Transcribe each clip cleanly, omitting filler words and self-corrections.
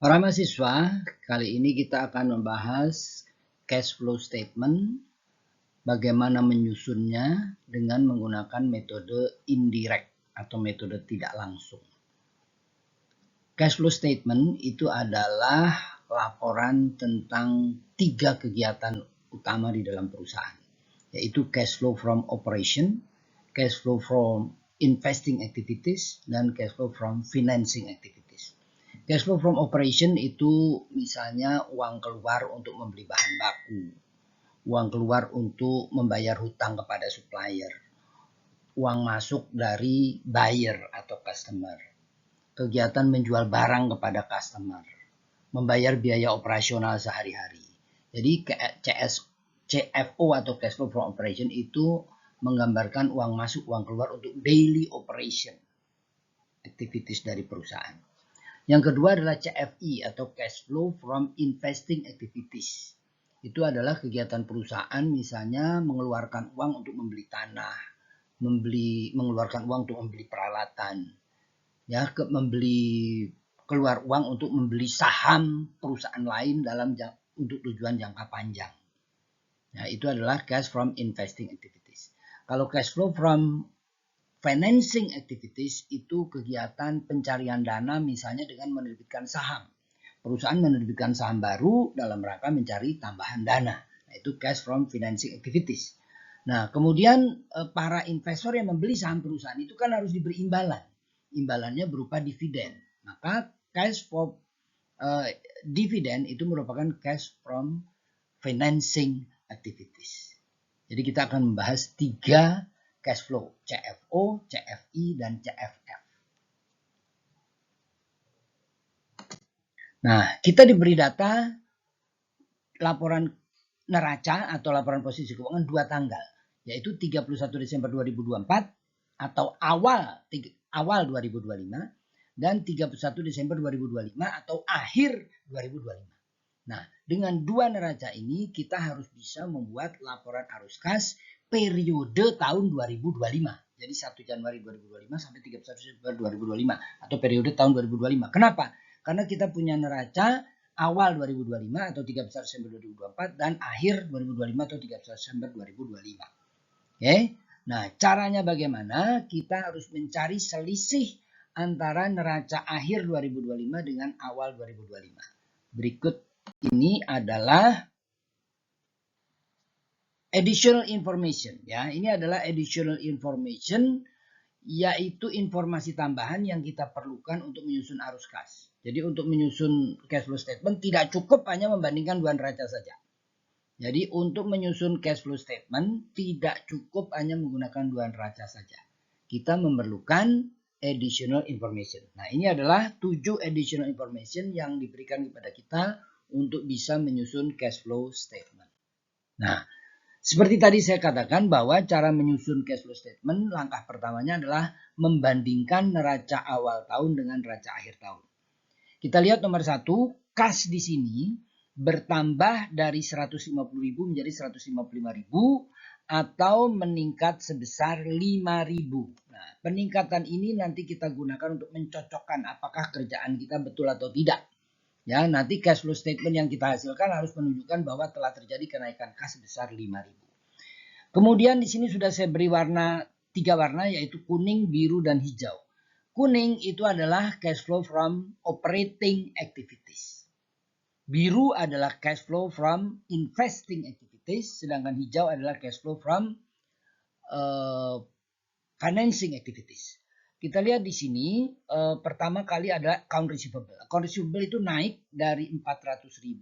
Para mahasiswa, kali ini kita akan membahas cash flow statement, bagaimana menyusunnya dengan menggunakan metode indirect atau metode tidak langsung. Cash flow statement itu adalah laporan tentang 3 kegiatan utama di dalam perusahaan, yaitu cash flow from operation, cash flow from investing activities, dan cash flow from financing activities. Cash flow from operation itu misalnya uang keluar untuk membeli bahan baku, uang keluar untuk membayar hutang kepada supplier, uang masuk dari buyer atau customer, kegiatan menjual barang kepada customer, membayar biaya operasional sehari-hari. Jadi CFO atau cash flow from operation itu menggambarkan uang masuk, uang keluar untuk daily operation activities dari perusahaan. Yang kedua adalah CFI atau cash flow from investing activities. Itu adalah kegiatan perusahaan misalnya mengeluarkan uang untuk membeli tanah, mengeluarkan uang untuk membeli peralatan, ya, keluar uang untuk membeli saham perusahaan lain untuk tujuan jangka panjang. Nah, itu adalah cash from investing activities. Kalau cash flow from financing activities itu kegiatan pencarian dana misalnya dengan menerbitkan saham. Perusahaan menerbitkan saham baru dalam rangka mencari tambahan dana. Nah, itu cash from financing activities. Nah, kemudian para investor yang membeli saham perusahaan itu kan harus diberi imbalan. Imbalannya berupa dividen. Maka cash from dividen itu merupakan cash from financing activities. Jadi kita akan membahas 3 cash flow, CFO, CFI, dan CFF. Nah, kita diberi data laporan neraca atau laporan posisi keuangan 2 tanggal, yaitu 31 Desember 2024 atau awal 2025 dan 31 Desember 2025 atau akhir 2025. Nah, dengan 2 neraca ini kita harus bisa membuat laporan arus kas periode tahun 2025. Jadi 1 Januari 2025 sampai 31 Desember 2025 atau periode tahun 2025. Kenapa? Karena kita punya neraca awal 2025 atau 31 Desember 2024 dan akhir 2025 atau 31 Desember 2025. Oke. Nah, caranya bagaimana? Kita harus mencari selisih antara neraca akhir 2025 dengan awal 2025. Berikut ini adalah additional information, ya. Ini adalah additional information, yaitu informasi tambahan yang kita perlukan untuk menyusun arus kas. Jadi untuk menyusun cash flow statement tidak cukup hanya membandingkan 2 neraca saja. Jadi untuk menyusun cash flow statement tidak cukup hanya menggunakan 2 neraca saja. Kita memerlukan additional information. Nah, ini adalah 7 additional information yang diberikan kepada kita untuk bisa menyusun cash flow statement. Nah, seperti tadi saya katakan bahwa cara menyusun cash flow statement langkah pertamanya adalah membandingkan neraca awal tahun dengan neraca akhir tahun. Kita lihat nomor 1, kas di sini bertambah dari 150.000 menjadi 155.000 atau meningkat sebesar 5.000. Nah, peningkatan ini nanti kita gunakan untuk mencocokkan apakah kerjaan kita betul atau tidak. Ya, nanti cash flow statement yang kita hasilkan harus menunjukkan bahwa telah terjadi kenaikan kas sebesar 5.000. Kemudian di sini sudah saya beri 3 warna yaitu kuning, biru, dan hijau. Kuning itu adalah cash flow from operating activities. Biru adalah cash flow from investing activities, sedangkan hijau adalah cash flow from financing activities. Kita lihat di sini pertama kali ada account receivable. Account receivable itu naik dari 400.000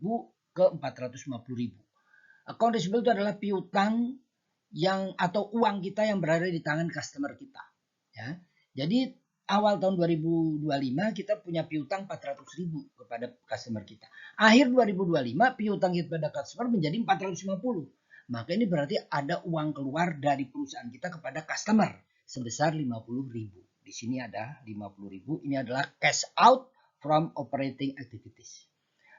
ke 450.000. Account receivable itu adalah piutang atau uang kita yang berada di tangan customer kita. Ya. Jadi awal tahun 2025 kita punya piutang 400.000 kepada customer kita. Akhir 2025 piutang kita kepada customer menjadi 450. Maka ini berarti ada uang keluar dari perusahaan kita kepada customer sebesar 50.000. Di sini ada 50.000. Ini adalah cash out from operating activities.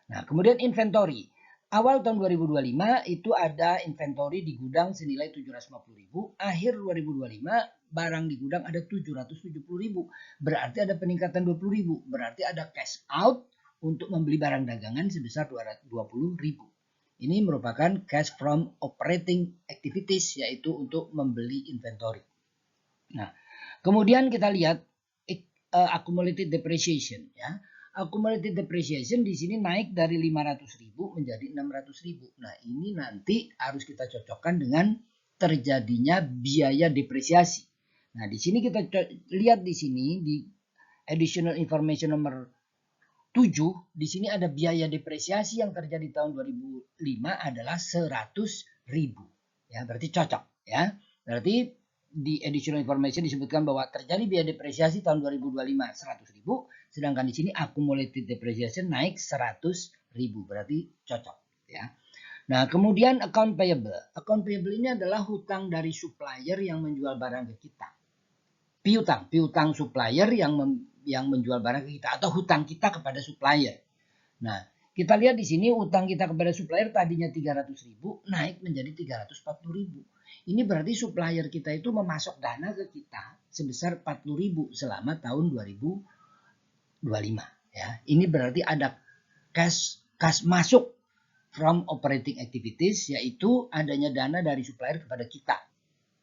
Nah, kemudian inventory. Awal tahun 2025 itu ada inventory di gudang senilai 750.000. Akhir 2025 barang di gudang ada 770.000. Berarti ada peningkatan 20.000. Berarti ada cash out untuk membeli barang dagangan sebesar 220.000. Ini merupakan cash from operating activities, yaitu untuk membeli inventory. Nah, kemudian kita lihat accumulated depreciation, ya. Accumulated depreciation di sini naik dari 500.000 menjadi 600.000. Nah, ini nanti harus kita cocokkan dengan terjadinya biaya depresiasi. Nah, di sini kita lihat di sini di additional information nomor 7, di sini ada biaya depresiasi yang terjadi tahun 2005 adalah 100.000. Ya, berarti cocok, ya. Berarti di additional information disebutkan bahwa terjadi biaya depresiasi tahun 2025 100.000, sedangkan di sini accumulated depreciation naik 100.000, berarti cocok, ya. Nah, kemudian account payable. Account payable ini adalah hutang dari supplier yang menjual barang ke kita. Piutang supplier yang menjual barang ke kita, atau hutang kita kepada supplier. Nah, kita lihat di sini hutang kita kepada supplier tadinya 300.000 naik menjadi 340.000. Ini berarti supplier kita itu memasok dana ke kita sebesar 40.000 selama tahun 2025, ya. Ini berarti ada cash masuk from operating activities, yaitu adanya dana dari supplier kepada kita,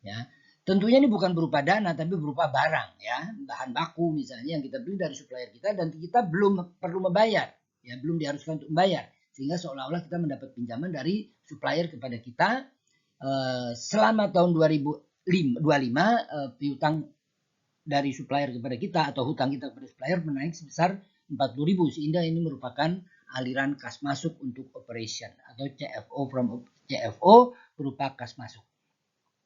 ya. Tentunya ini bukan berupa dana, tapi berupa barang, ya, bahan baku misalnya yang kita beli dari supplier kita dan kita belum perlu membayar, ya, belum diharuskan untuk membayar, sehingga seolah-olah kita mendapat pinjaman dari supplier kepada kita. Selama tahun 2025 piutang dari supplier kepada kita atau hutang kita kepada supplier menaik sebesar 40.000, sehingga ini merupakan aliran kas masuk untuk operation atau CFO berupa kas masuk.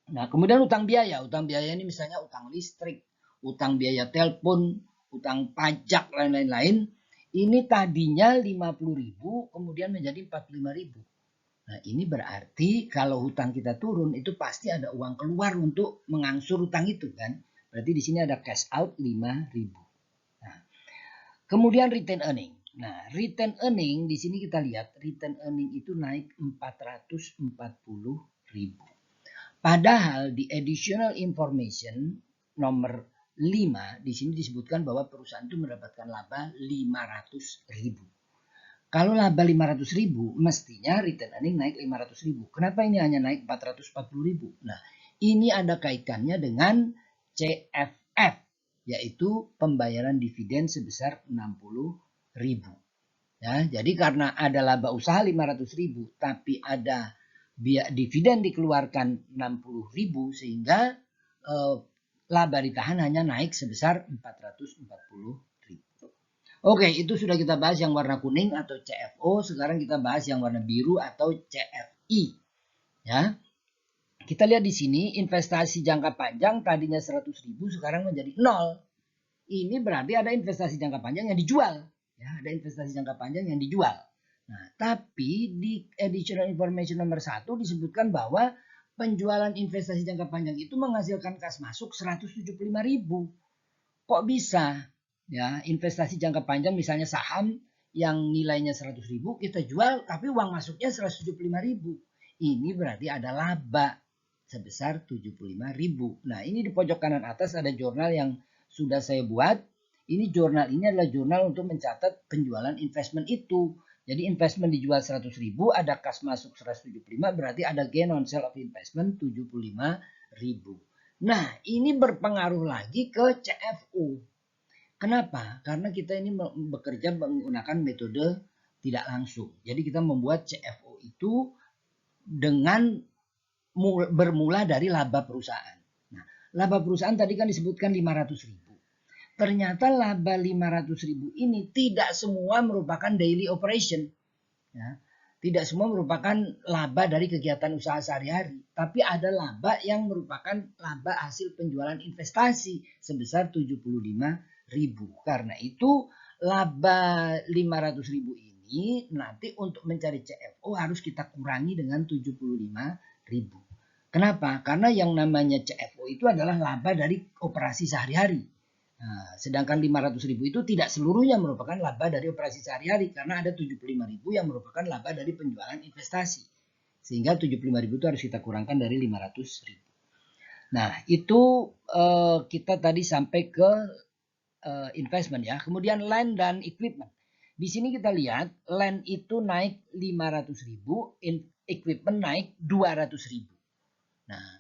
Nah, kemudian utang biaya ini misalnya utang listrik, utang biaya telepon, utang pajak, lain-lain. Ini tadinya 50.000 kemudian menjadi 45.000. Nah, ini berarti kalau hutang kita turun itu pasti ada uang keluar untuk mengangsur hutang itu, kan. Berarti di sini ada cash out 5.000. Nah, kemudian retain earning. Nah, retain earning di sini kita lihat retain earning itu naik 440.000. Padahal di additional information nomor 5 di sini disebutkan bahwa perusahaan itu mendapatkan laba 500.000. Kalau laba 500.000, mestinya retain earning naik 500.000. Kenapa ini hanya naik 440.000? Nah, ini ada kaitannya dengan CFF, yaitu pembayaran dividen sebesar 60.000. Ya, jadi karena ada laba usaha 500.000, tapi ada dividen dikeluarkan 60.000, sehingga laba ditahan hanya naik sebesar 440.000. Oke, itu sudah kita bahas yang warna kuning atau CFO. Sekarang kita bahas yang warna biru atau CFI. Ya, kita lihat di sini investasi jangka panjang tadinya 100.000 sekarang menjadi 0. Ini berarti ada investasi jangka panjang yang dijual. Ya, ada investasi jangka panjang yang dijual. Nah, tapi di additional information nomor 1 disebutkan bahwa penjualan investasi jangka panjang itu menghasilkan kas masuk 175.000. Kok bisa? Ya, investasi jangka panjang misalnya saham yang nilainya 100.000 kita jual tapi uang masuknya 175.000. Ini berarti ada laba sebesar 75.000. Nah, ini di pojok kanan atas ada jurnal yang sudah saya buat. Ini jurnal ini adalah jurnal untuk mencatat penjualan investment itu. Jadi investment dijual 100.000, ada kas masuk 175, berarti ada gain on sale of investment 75.000. Nah, ini berpengaruh lagi ke CFO. Kenapa? Karena kita ini bekerja menggunakan metode tidak langsung. Jadi kita membuat CFO itu dengan bermula dari laba perusahaan. Nah, laba perusahaan tadi kan disebutkan 500.000. Ternyata laba 500.000 ini tidak semua merupakan daily operation. Ya, tidak semua merupakan laba dari kegiatan usaha sehari-hari. Tapi ada laba yang merupakan laba hasil penjualan investasi sebesar 75.000. Karena itu laba 500.000 ini nanti untuk mencari CFO harus kita kurangi dengan 75.000. Kenapa? Karena yang namanya CFO itu adalah laba dari operasi sehari-hari. Nah, sedangkan 500.000 itu tidak seluruhnya merupakan laba dari operasi sehari-hari, karena ada 75.000 yang merupakan laba dari penjualan investasi. Sehingga 75.000 itu harus kita kurangkan dari 500.000. Nah, itu kita tadi sampai ke investment, ya. Kemudian land dan equipment. Di sini kita lihat land itu naik 500.000, equipment naik 200.000. Nah,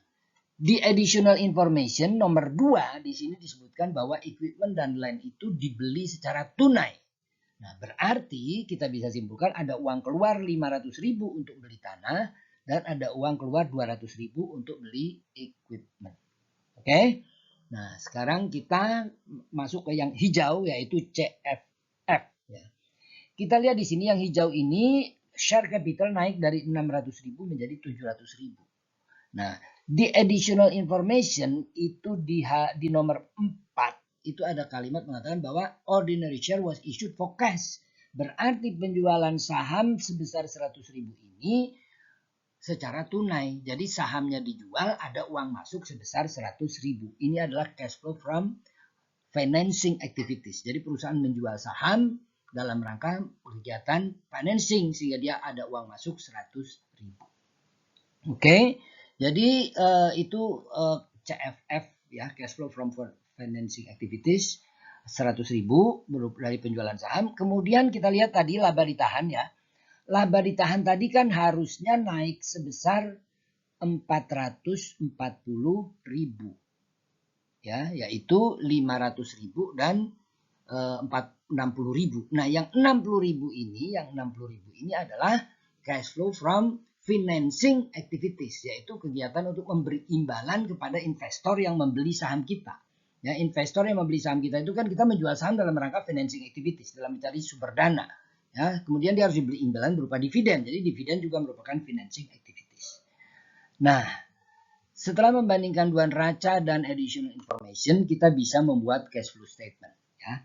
di additional information nomor 2 di sini disebutkan bahwa equipment dan land itu dibeli secara tunai. Nah, berarti kita bisa simpulkan ada uang keluar 500.000 untuk beli tanah dan ada uang keluar 200.000 untuk beli equipment. Oke? Nah, sekarang kita masuk ke yang hijau yaitu CFF ya. Kita lihat di sini yang hijau ini share capital naik dari 600.000 menjadi 700.000. Nah, di additional information itu di nomor 4 itu ada kalimat mengatakan bahwa ordinary share was issued for cash. Berarti penjualan saham sebesar 100.000 ini secara tunai. Jadi sahamnya dijual, ada uang masuk sebesar 100.000. Ini adalah cash flow from financing activities. Jadi perusahaan menjual saham dalam rangka kegiatan financing sehingga dia ada uang masuk 100.000. Oke, jadi itu CFF ya, cash flow from financing activities 100.000 dari penjualan saham. Kemudian kita lihat tadi laba ditahan ya. Laba ditahan tadi kan harusnya naik sebesar 440.000 ya, yaitu 500.000 dan 60.000. Nah, yang 60.000 ini adalah cash flow from financing activities, yaitu kegiatan untuk memberi imbalan kepada investor yang membeli saham kita. Ya, investor yang membeli saham kita itu kan kita menjual saham dalam rangka financing activities, dalam mencari sumber dana. Ya, kemudian dia harus dibeli imbalan berupa dividen. Jadi dividen juga merupakan financing activities. Nah, setelah membandingkan dua neraca dan additional information, kita bisa membuat cash flow statement. Ya.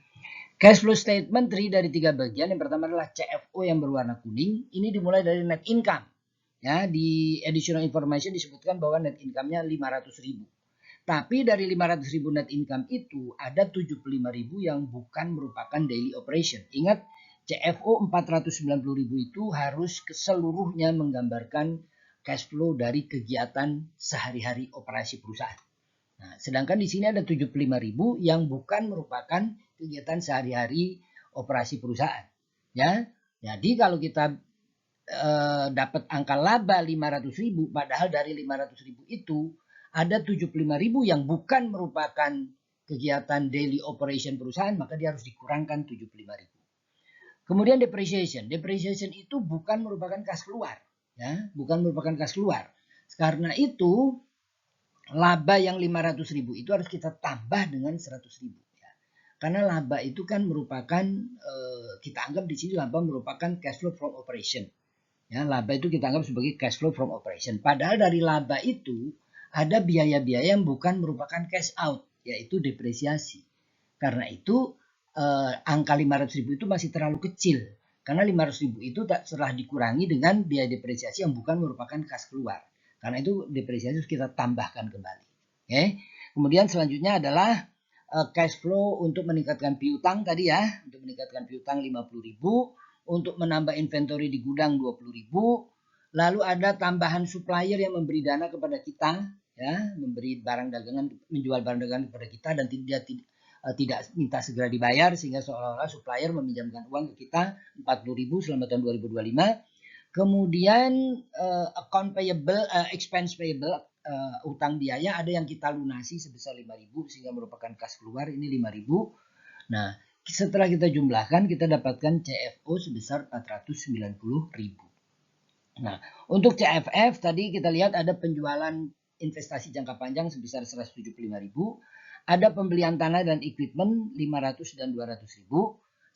Cash flow statement terdiri dari 3 bagian. Yang pertama adalah CFO yang berwarna kuning. Ini dimulai dari net income. Ya, di additional information disebutkan bahwa net income-nya 500.000. Tapi dari 500.000 net income itu ada 75.000 yang bukan merupakan daily operation. Ingat, CFO 490.000 itu harus keseluruhnya menggambarkan cash flow dari kegiatan sehari-hari operasi perusahaan. Nah, sedangkan di sini ada 75.000 yang bukan merupakan kegiatan sehari-hari operasi perusahaan. Ya, jadi kalau kita dapat angka laba 500.000, padahal dari 500.000 itu ada 75.000 yang bukan merupakan kegiatan daily operation perusahaan, maka dia harus dikurangkan 75.000. Kemudian depreciation. Depreciation itu bukan merupakan kas keluar. Ya, bukan merupakan kas keluar. Karena itu laba yang 500.000 itu harus kita tambah dengan 100.000 ya. Karena laba itu kan merupakan kita anggap di sini laba merupakan cash flow from operation. Ya, laba itu kita anggap sebagai cash flow from operation. Padahal dari laba itu ada biaya-biaya yang bukan merupakan cash out, yaitu depresiasi. Karena itu angka 500.000 itu masih terlalu kecil. Karena 500.000 itu setelah dikurangi dengan biaya depresiasi yang bukan merupakan kas keluar. Karena itu depresiasi harus kita tambahkan kembali. Oke. Kemudian selanjutnya adalah cash flow untuk meningkatkan piutang tadi ya. Untuk meningkatkan piutang 50.000. Untuk menambah inventory di gudang 20.000. Lalu ada tambahan supplier yang memberi dana kepada kita. Ya, memberi barang dagangan, menjual barang dagangan kepada kita dan tidak minta segera dibayar sehingga seolah-olah supplier meminjamkan uang ke kita 40.000 selama tahun 2025. Kemudian account payable, expense payable, utang biaya ada yang kita lunasi sebesar 5.000 sehingga merupakan kas keluar, ini 5.000. Nah, setelah kita jumlahkan kita dapatkan CFO sebesar 490.000. Nah, untuk CFF tadi kita lihat ada penjualan investasi jangka panjang sebesar 175.000. Ada pembelian tanah dan equipment 500 dan 200.000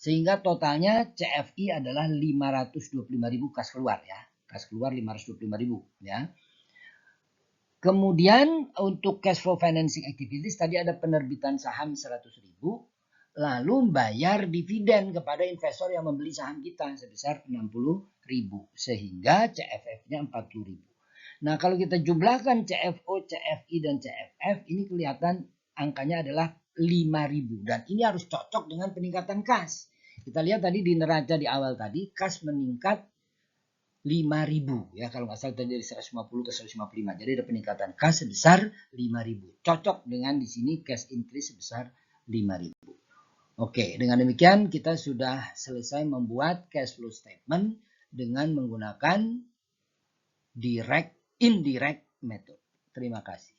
sehingga totalnya CFI adalah 525.000 kas keluar ya. Kas keluar 525.000 ya. Kemudian untuk cash flow financing activities tadi ada penerbitan saham 100.000 lalu bayar dividen kepada investor yang membeli saham kita sebesar 60.000 sehingga CFF-nya 40.000. Nah, kalau kita jumlahkan CFO, CFI dan CFF ini kelihatan angkanya adalah 5.000 dan ini harus cocok dengan peningkatan kas. Kita lihat tadi di neraca di awal tadi kas meningkat 5.000 ya, kalau nggak salah tadi dari 150 ke 155. Jadi ada peningkatan kas sebesar 5.000. Cocok dengan di sini cash increase sebesar 5.000. Oke, dengan demikian kita sudah selesai membuat cash flow statement dengan menggunakan indirect method. Terima kasih.